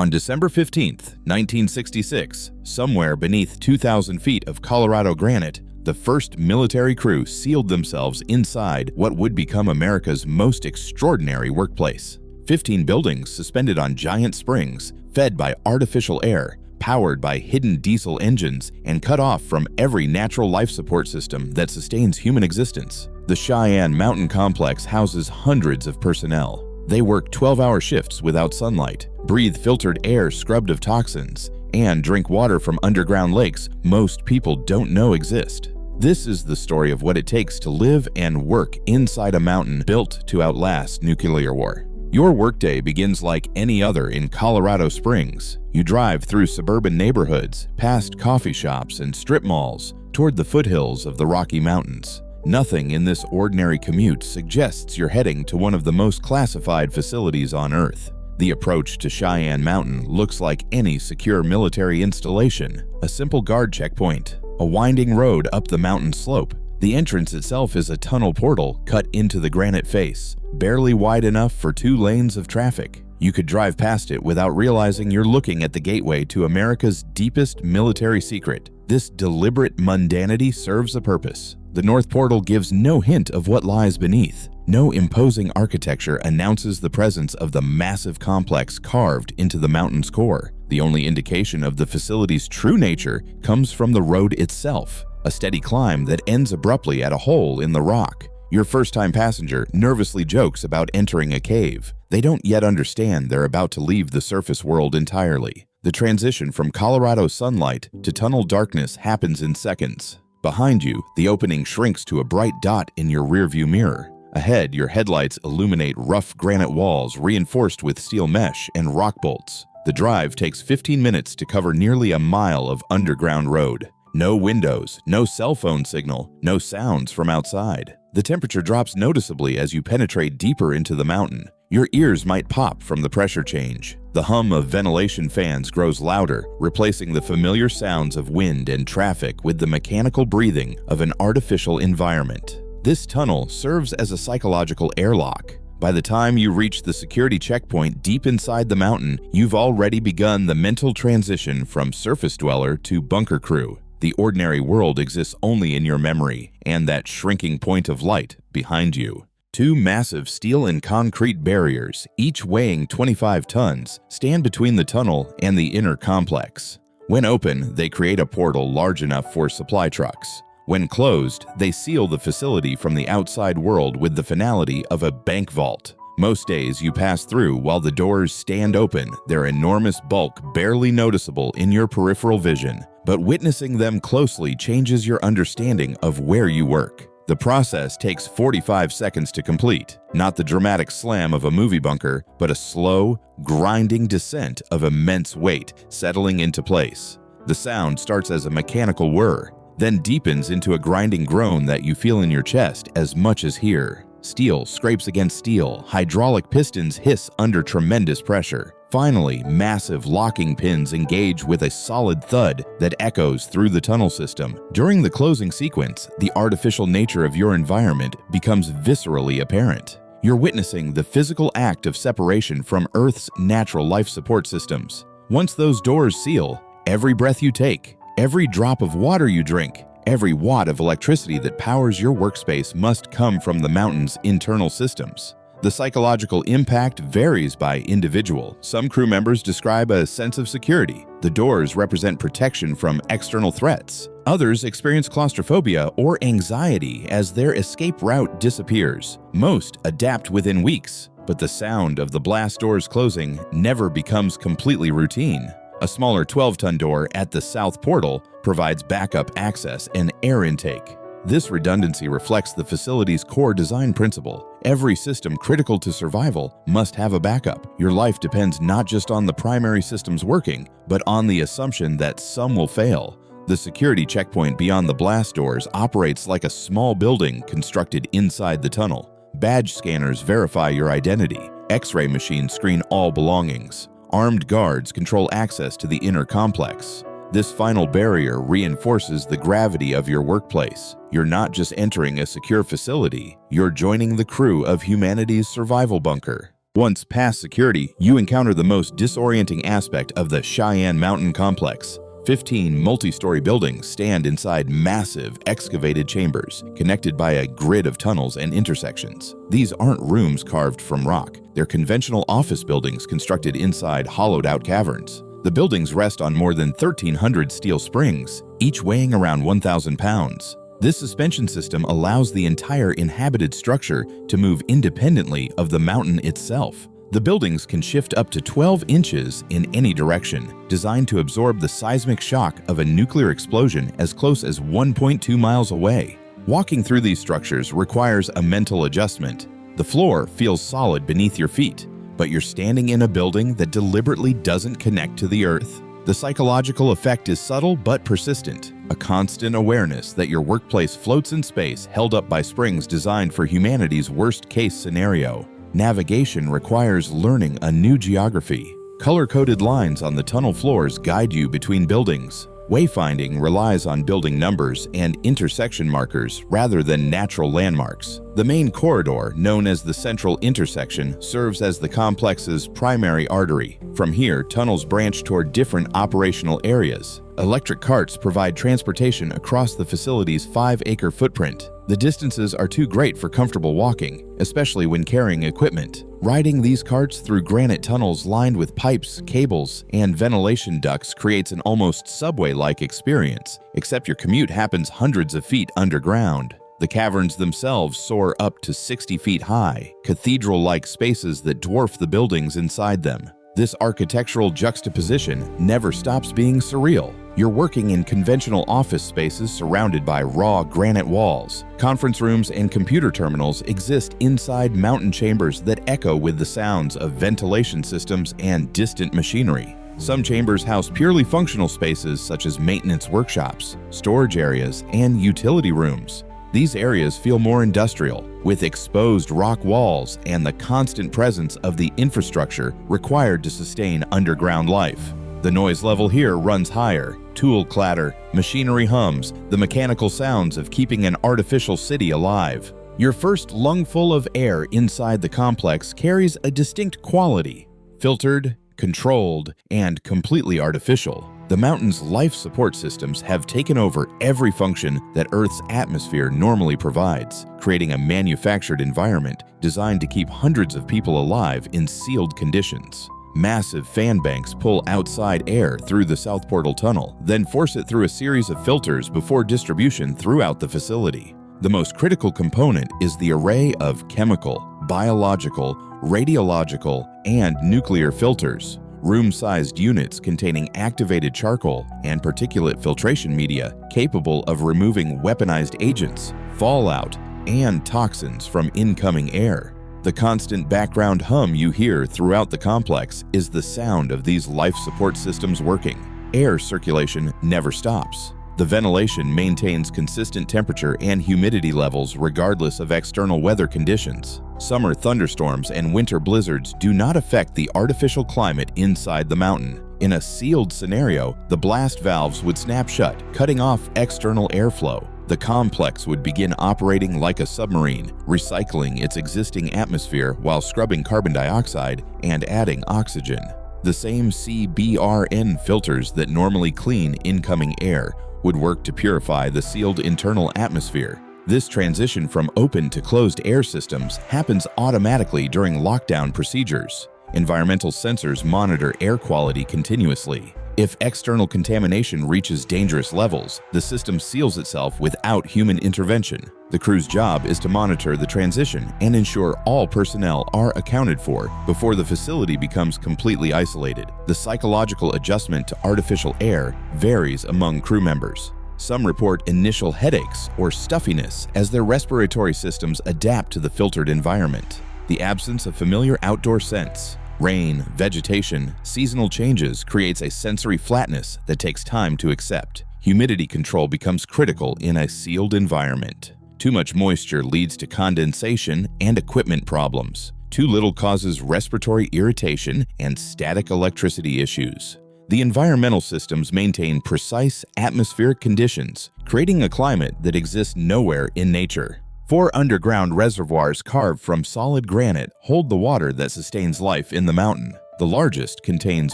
On December 15, 1966, somewhere beneath 2,000 feet of Colorado granite, the first military crew sealed themselves inside what would become America's most extraordinary workplace. 15 buildings suspended on giant springs, fed by artificial air, powered by hidden diesel engines, and cut off from every natural life support system that sustains human existence. The Cheyenne Mountain Complex houses hundreds of personnel. They work 12-hour shifts without sunlight, breathe filtered air scrubbed of toxins, and drink water from underground lakes most people don't know exist. This is the story of what it takes to live and work inside a mountain built to outlast nuclear war. Your workday begins like any other in Colorado Springs. You drive through suburban neighborhoods, past coffee shops and strip malls, toward the foothills of the Rocky Mountains. Nothing in this ordinary commute suggests you're heading to one of the most classified facilities on Earth. The approach to Cheyenne Mountain looks like any secure military installation: a simple guard checkpoint, a winding road up the mountain slope. The entrance itself is a tunnel portal cut into the granite face, barely wide enough for 2 lanes of traffic. You could drive past it without realizing you're looking at the gateway to America's deepest military secret. This deliberate mundanity serves a purpose. The North Portal gives no hint of what lies beneath. No imposing architecture announces the presence of the massive complex carved into the mountain's core. The only indication of the facility's true nature comes from the road itself, a steady climb that ends abruptly at a hole in the rock. Your first-time passenger nervously jokes about entering a cave. They don't yet understand they're about to leave the surface world entirely. The transition from Colorado sunlight to tunnel darkness happens in seconds. Behind you, the opening shrinks to a bright dot in your rearview mirror. Ahead, your headlights illuminate rough granite walls reinforced with steel mesh and rock bolts. The drive takes 15 minutes to cover nearly a mile of underground road. No windows, no cell phone signal, no sounds from outside. The temperature drops noticeably as you penetrate deeper into the mountain. Your ears might pop from the pressure change. The hum of ventilation fans grows louder, replacing the familiar sounds of wind and traffic with the mechanical breathing of an artificial environment. This tunnel serves as a psychological airlock. By the time you reach the security checkpoint deep inside the mountain, you've already begun the mental transition from surface dweller to bunker crew. The ordinary world exists only in your memory and that shrinking point of light behind you. 2 massive steel and concrete barriers, each weighing 25 tons, stand between the tunnel and the inner complex. When open, they create a portal large enough for supply trucks. When closed, they seal the facility from the outside world with the finality of a bank vault. Most days you pass through while the doors stand open, their enormous bulk barely noticeable in your peripheral vision. But witnessing them closely changes your understanding of where you work. The process takes 45 seconds to complete, not the dramatic slam of a movie bunker, but a slow, grinding descent of immense weight settling into place. The sound starts as a mechanical whir, then deepens into a grinding groan that you feel in your chest as much as hear. Steel scrapes against steel, hydraulic pistons hiss under tremendous pressure. Finally, massive locking pins engage with a solid thud that echoes through the tunnel system. During the closing sequence, the artificial nature of your environment becomes viscerally apparent. You're witnessing the physical act of separation from Earth's natural life support systems. Once those doors seal, every breath you take, every drop of water you drink, every watt of electricity that powers your workspace must come from the mountain's internal systems. The psychological impact varies by individual. Some crew members describe a sense of security. The doors represent protection from external threats. Others experience claustrophobia or anxiety as their escape route disappears. Most adapt within weeks, but the sound of the blast doors closing never becomes completely routine. A smaller 12-ton door at the south portal provides backup access and air intake. This redundancy reflects the facility's core design principle. Every system critical to survival must have a backup. Your life depends not just on the primary systems working, but on the assumption that some will fail. The security checkpoint beyond the blast doors operates like a small building constructed inside the tunnel. Badge scanners verify your identity. X-ray machines screen all belongings. Armed guards control access to the inner complex. This final barrier reinforces the gravity of your workplace. You're not just entering a secure facility, you're joining the crew of humanity's survival bunker. Once past security, you encounter the most disorienting aspect of the Cheyenne Mountain Complex. 15 multi-story buildings stand inside massive excavated chambers, connected by a grid of tunnels and intersections. These aren't rooms carved from rock. They're conventional office buildings constructed inside hollowed-out caverns. The buildings rest on more than 1,300 steel springs, each weighing around 1,000 pounds. This suspension system allows the entire inhabited structure to move independently of the mountain itself. The buildings can shift up to 12 inches in any direction, designed to absorb the seismic shock of a nuclear explosion as close as 1.2 miles away. Walking through these structures requires a mental adjustment. The floor feels solid beneath your feet, but you're standing in a building that deliberately doesn't connect to the earth. The psychological effect is subtle but persistent, a constant awareness that your workplace floats in space held up by springs designed for humanity's worst-case scenario. Navigation requires learning a new geography. Color-coded lines on the tunnel floors guide you between buildings. Wayfinding relies on building numbers and intersection markers rather than natural landmarks. The main corridor, known as the central intersection, serves as the complex's primary artery. From here, tunnels branch toward different operational areas. Electric carts provide transportation across the facility's 5-acre footprint. The distances are too great for comfortable walking, especially when carrying equipment. Riding these carts through granite tunnels lined with pipes, cables, and ventilation ducts creates an almost subway-like experience, except your commute happens hundreds of feet underground. The caverns themselves soar up to 60 feet high, cathedral-like spaces that dwarf the buildings inside them. This architectural juxtaposition never stops being surreal. You're working in conventional office spaces surrounded by raw granite walls. Conference rooms and computer terminals exist inside mountain chambers that echo with the sounds of ventilation systems and distant machinery. Some chambers house purely functional spaces such as maintenance workshops, storage areas, and utility rooms. These areas feel more industrial, with exposed rock walls and the constant presence of the infrastructure required to sustain underground life. The noise level here runs higher. Tool clatter, machinery hums, the mechanical sounds of keeping an artificial city alive. Your first lungful of air inside the complex carries a distinct quality: filtered, controlled, and completely artificial. The mountain's life support systems have taken over every function that Earth's atmosphere normally provides, creating a manufactured environment designed to keep hundreds of people alive in sealed conditions. Massive fan banks pull outside air through the South Portal Tunnel, then force it through a series of filters before distribution throughout the facility. The most critical component is the array of chemical, biological, radiological, and nuclear filters. Room-sized units containing activated charcoal and particulate filtration media capable of removing weaponized agents, fallout, and toxins from incoming air. The constant background hum you hear throughout the complex is the sound of these life support systems working. Air circulation never stops. The ventilation maintains consistent temperature and humidity levels regardless of external weather conditions. Summer thunderstorms and winter blizzards do not affect the artificial climate inside the mountain. In a sealed scenario, the blast valves would snap shut, cutting off external airflow. The complex would begin operating like a submarine, recycling its existing atmosphere while scrubbing carbon dioxide and adding oxygen. The same CBRN filters that normally clean incoming air would work to purify the sealed internal atmosphere. This transition from open to closed air systems happens automatically during lockdown procedures. Environmental sensors monitor air quality continuously. If external contamination reaches dangerous levels, the system seals itself without human intervention. The crew's job is to monitor the transition and ensure all personnel are accounted for before the facility becomes completely isolated. The psychological adjustment to artificial air varies among crew members. Some report initial headaches or stuffiness as their respiratory systems adapt to the filtered environment. The absence of familiar outdoor scents, rain, vegetation, seasonal changes creates a sensory flatness that takes time to accept. Humidity control becomes critical in a sealed environment. Too much moisture leads to condensation and equipment problems. Too little causes respiratory irritation and static electricity issues. The environmental systems maintain precise atmospheric conditions, creating a climate that exists nowhere in nature. 4 underground reservoirs carved from solid granite hold the water that sustains life in the mountain. The largest contains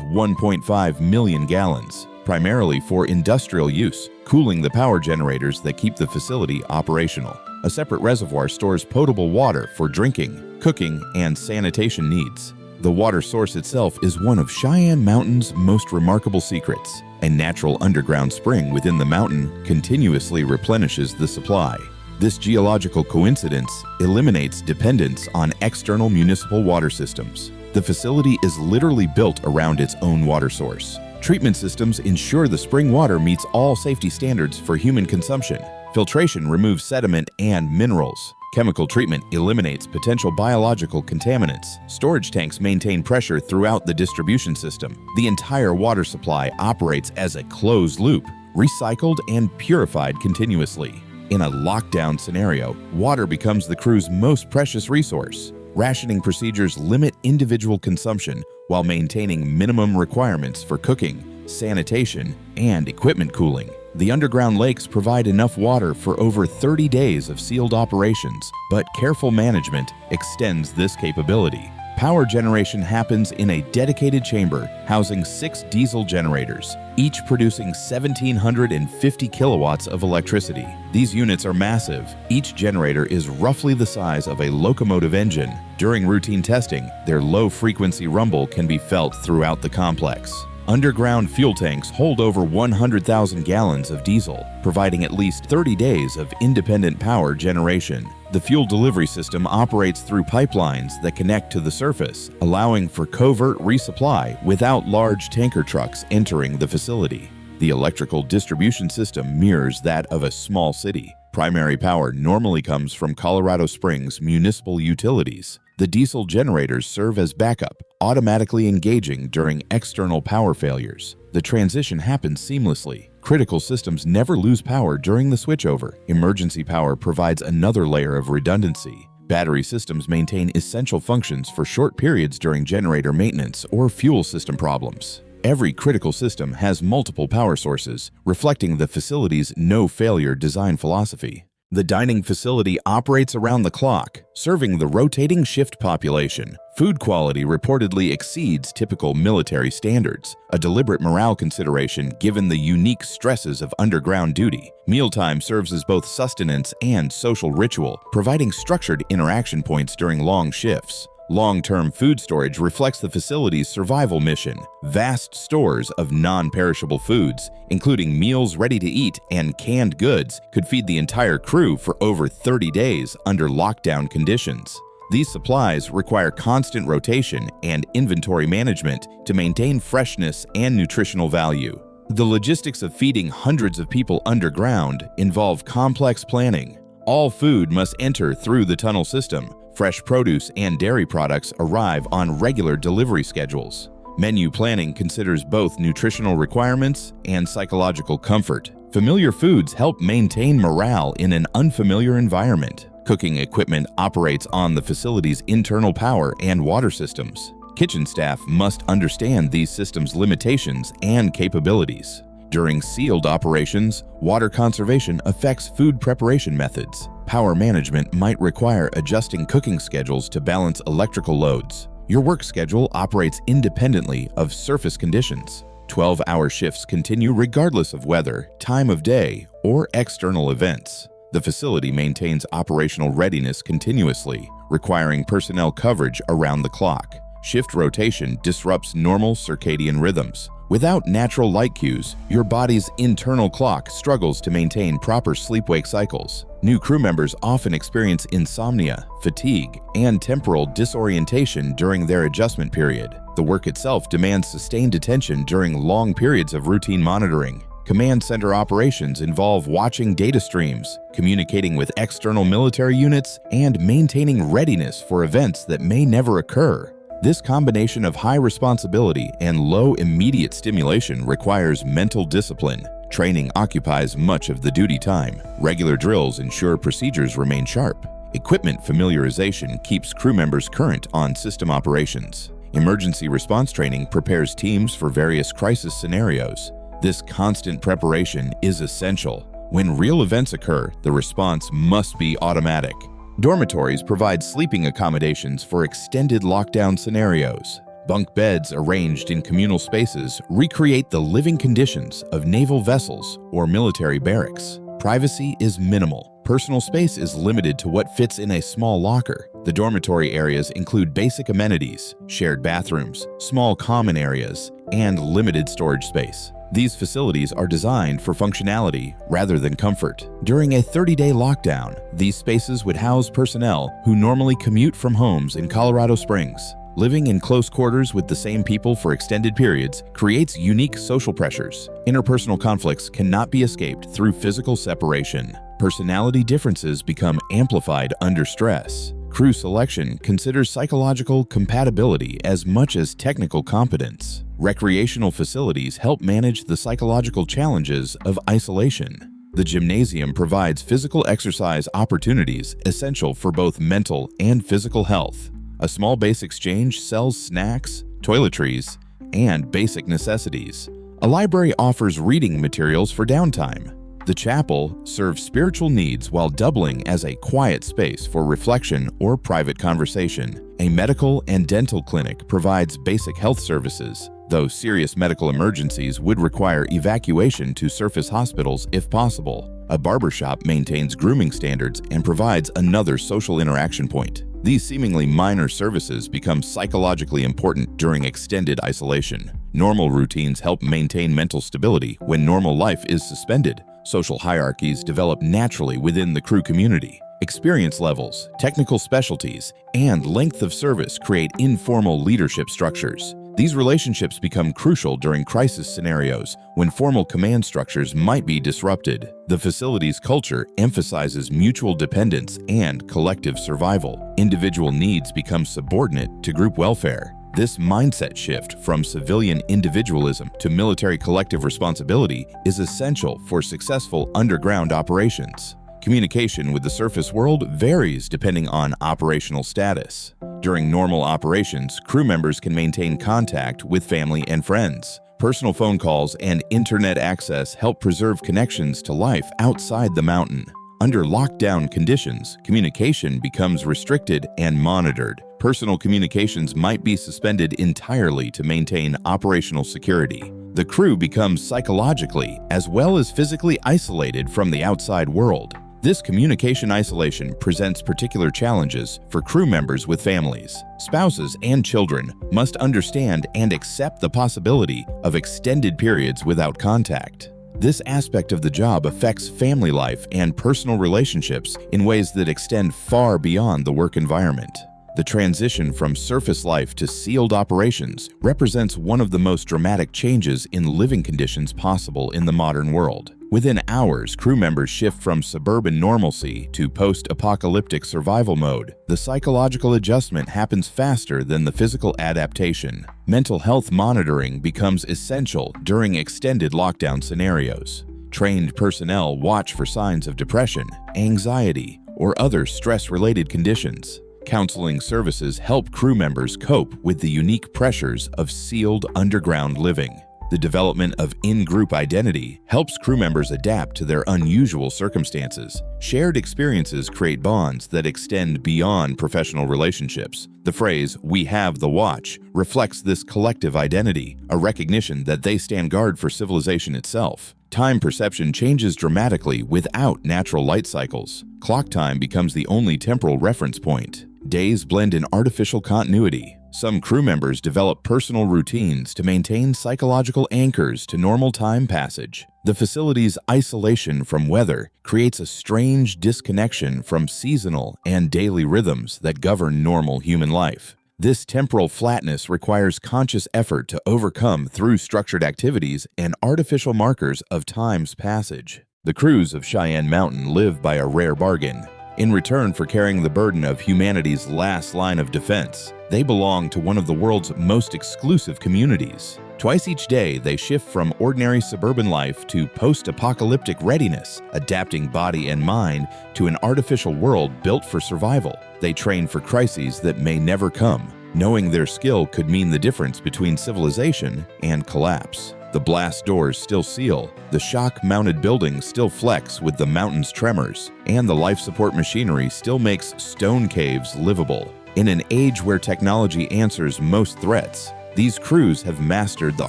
1.5 million gallons, primarily for industrial use, cooling the power generators that keep the facility operational. A separate reservoir stores potable water for drinking, cooking, and sanitation needs. The water source itself is one of Cheyenne Mountain's most remarkable secrets. A natural underground spring within the mountain continuously replenishes the supply. This geological coincidence eliminates dependence on external municipal water systems. The facility is literally built around its own water source. Treatment systems ensure the spring water meets all safety standards for human consumption. Filtration removes sediment and minerals. Chemical treatment eliminates potential biological contaminants. Storage tanks maintain pressure throughout the distribution system. The entire water supply operates as a closed loop, recycled and purified continuously. In a lockdown scenario, water becomes the crew's most precious resource. Rationing procedures limit individual consumption while maintaining minimum requirements for cooking, sanitation, and equipment cooling. The underground lakes provide enough water for over 30 days of sealed operations, but careful management extends this capability. Power generation happens in a dedicated chamber housing 6 diesel generators, each producing 1,750 kilowatts of electricity. These units are massive. Each generator is roughly the size of a locomotive engine. During routine testing, their low-frequency rumble can be felt throughout the complex. Underground fuel tanks hold over 100,000 gallons of diesel, providing at least 30 days of independent power generation. The fuel delivery system operates through pipelines that connect to the surface, allowing for covert resupply without large tanker trucks entering the facility. The electrical distribution system mirrors that of a small city. Primary power normally comes from Colorado Springs municipal utilities. The diesel generators serve as backup, automatically engaging during external power failures. The transition happens seamlessly. Critical systems never lose power during the switchover. Emergency power provides another layer of redundancy. Battery systems maintain essential functions for short periods during generator maintenance or fuel system problems. Every critical system has multiple power sources, reflecting the facility's no-failure design philosophy. The dining facility operates around the clock, serving the rotating shift population. Food quality reportedly exceeds typical military standards, a deliberate morale consideration given the unique stresses of underground duty. Mealtime serves as both sustenance and social ritual, providing structured interaction points during long shifts. Long-term food storage reflects the facility's survival mission. Vast stores of non-perishable foods, including meals ready to eat and canned goods, could feed the entire crew for over 30 days under lockdown conditions. These supplies require constant rotation and inventory management to maintain freshness and nutritional value. The logistics of feeding hundreds of people underground involve complex planning. All food must enter through the tunnel system. Fresh produce and dairy products arrive on regular delivery schedules. Menu planning considers both nutritional requirements and psychological comfort. Familiar foods help maintain morale in an unfamiliar environment. Cooking equipment operates on the facility's internal power and water systems. Kitchen staff must understand these systems' limitations and capabilities. During sealed operations, water conservation affects food preparation methods. Power management might require adjusting cooking schedules to balance electrical loads. Your work schedule operates independently of surface conditions. 12-hour shifts continue regardless of weather, time of day, or external events. The facility maintains operational readiness continuously, requiring personnel coverage around the clock. Shift rotation disrupts normal circadian rhythms. Without natural light cues, your body's internal clock struggles to maintain proper sleep-wake cycles. New crew members often experience insomnia, fatigue, and temporal disorientation during their adjustment period. The work itself demands sustained attention during long periods of routine monitoring. Command center operations involve watching data streams, communicating with external military units, and maintaining readiness for events that may never occur. This combination of high responsibility and low immediate stimulation requires mental discipline. Training occupies much of the duty time. Regular drills ensure procedures remain sharp. Equipment familiarization keeps crew members current on system operations. Emergency response training prepares teams for various crisis scenarios. This constant preparation is essential. When real events occur, the response must be automatic. Dormitories provide sleeping accommodations for extended lockdown scenarios. Bunk beds arranged in communal spaces recreate the living conditions of naval vessels or military barracks. Privacy is minimal. Personal space is limited to what fits in a small locker. The dormitory areas include basic amenities, shared bathrooms, small common areas, and limited storage space. These facilities are designed for functionality rather than comfort. During a 30-day lockdown, these spaces would house personnel who normally commute from homes in Colorado Springs. Living in close quarters with the same people for extended periods creates unique social pressures. Interpersonal conflicts cannot be escaped through physical separation. Personality differences become amplified under stress. Crew selection considers psychological compatibility as much as technical competence. Recreational facilities help manage the psychological challenges of isolation. The gymnasium provides physical exercise opportunities essential for both mental and physical health. A small base exchange sells snacks, toiletries, and basic necessities. A library offers reading materials for downtime. The chapel serves spiritual needs while doubling as a quiet space for reflection or private conversation. A medical and dental clinic provides basic health services, though serious medical emergencies would require evacuation to surface hospitals if possible. A barbershop maintains grooming standards and provides another social interaction point. These seemingly minor services become psychologically important during extended isolation. Normal routines help maintain mental stability when normal life is suspended. Social hierarchies develop naturally within the crew community. Experience levels, technical specialties, and length of service create informal leadership structures. These relationships become crucial during crisis scenarios when formal command structures might be disrupted. The facility's culture emphasizes mutual dependence and collective survival. Individual needs become subordinate to group welfare. This mindset shift from civilian individualism to military collective responsibility is essential for successful underground operations. Communication with the surface world varies depending on operational status. During normal operations, crew members can maintain contact with family and friends. Personal phone calls and internet access help preserve connections to life outside the mountain. Under lockdown conditions, communication becomes restricted and monitored. Personal communications might be suspended entirely to maintain operational security. The crew becomes psychologically as well as physically isolated from the outside world. This communication isolation presents particular challenges for crew members with families. Spouses and children must understand and accept the possibility of extended periods without contact. This aspect of the job affects family life and personal relationships in ways that extend far beyond the work environment. The transition from surface life to sealed operations represents one of the most dramatic changes in living conditions possible in the modern world. Within hours, crew members shift from suburban normalcy to post-apocalyptic survival mode. The psychological adjustment happens faster than the physical adaptation. Mental health monitoring becomes essential during extended lockdown scenarios. Trained personnel watch for signs of depression, anxiety, or other stress-related conditions. Counseling services help crew members cope with the unique pressures of sealed underground living. The development of in-group identity helps crew members adapt to their unusual circumstances. Shared experiences create bonds that extend beyond professional relationships. The phrase, "we have the watch," reflects this collective identity, a recognition that they stand guard for civilization itself. Time perception changes dramatically without natural light cycles. Clock time becomes the only temporal reference point. Days blend in artificial continuity. Some crew members develop personal routines to maintain psychological anchors to normal time passage. The facility's isolation from weather creates a strange disconnection from seasonal and daily rhythms that govern normal human life. This temporal flatness requires conscious effort to overcome through structured activities and artificial markers of time's passage. The crews of Cheyenne Mountain live by a rare bargain. In return for carrying the burden of humanity's last line of defense, they belong to one of the world's most exclusive communities. Twice each day, they shift from ordinary suburban life to post-apocalyptic readiness, adapting body and mind to an artificial world built for survival. They train for crises that may never come, knowing their skill could mean the difference between civilization and collapse. The blast doors still seal, the shock-mounted buildings still flex with the mountain's tremors, and the life support machinery still makes stone caves livable. In an age where technology answers most threats, these crews have mastered the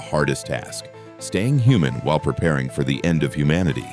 hardest task, staying human while preparing for the end of humanity.